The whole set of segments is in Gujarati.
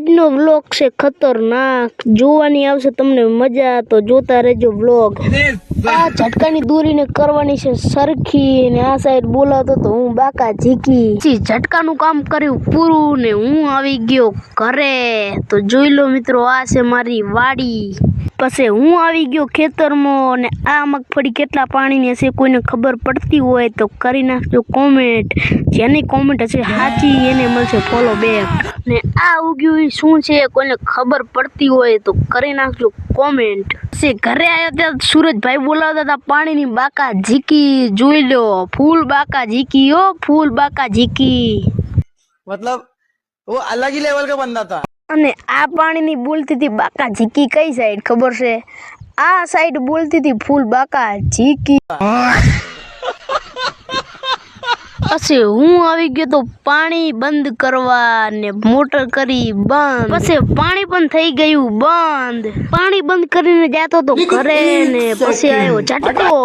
આજનો વ્લોગ છે ખતરનાક, જોવાની આવશે તમને મજા, તો જોતા રહેજો વ્લોગ। આ ઝટકાની દોરીને કરવાની છે સરખી, ને આ સાઈડ બોલાવતો તો હું બાકા ઝીકી, પછી ઝટકાનું કામ કર્યું પૂરું ને હું આવી ગયો ઘરે। તો જોઈ લો મિત્રો, આ છે મારી વાડી। પછી હું આવી ગયો ખેતરમાં, ને આ મગફળી કેટલા પાણીની હશે કોઈને ખબર પડતી હોય તો કરી નાખજો કોમેન્ટ। જેની કોમેન્ટ હશે સાચી એને મળશે ફોલો બેક। ને આ ઉગ્યું શું છે કોઈને ખબર પડતી હોય તો કરી નાખજો કોમેન્ટ। પછી ઘરે આવ્યો ત્યાં સુરજભાઈ બોલાવતા હતા પાણીની બાકા ઝીકી, જોઈ લો ફૂલ બાકા ઝીકી, ઓ ફૂલ બાકા ઝીકી, मतलब वो अलग ही लेवल का बंदा था। અને આ પાણીની બોલતી હતી બાકા ઝીકી કઈ સાઈડ ખબર છે? આ સાઈડ બોલતી હતી ફૂલ બાકા ઝીકી। પછી હું આવી ગયો તો પાણી બંધ કરવા, ને મોટર કરી બંધ, પછી પાણી પણ થઈ ગયું બંધ। પાણી બંધ કરીને જતો તો ઘરે, ને પછી આવ્યો ઝટકો।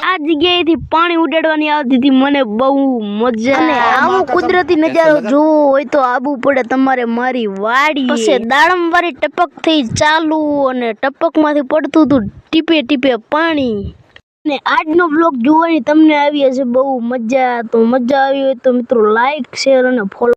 આ જગ્યાએથી પાણી ઉડાડવાની આવતી હતી મને બહુ મજા। અને આવો કુદરતી નજારો જોવો હોય તો આવવું પડે તમારે મારી વાડી। પછી દાડમ વાળી ટપક થઈ ચાલુ, અને ટપક માંથી પડતું હતું ટીપે ટીપે પાણી। ને આજનો બ્લોગ જોવાની તમને આવી હશે બહુ મજા, તો મજા આવી હોય તો મિત્રો લાઈક શેર અને ફોલો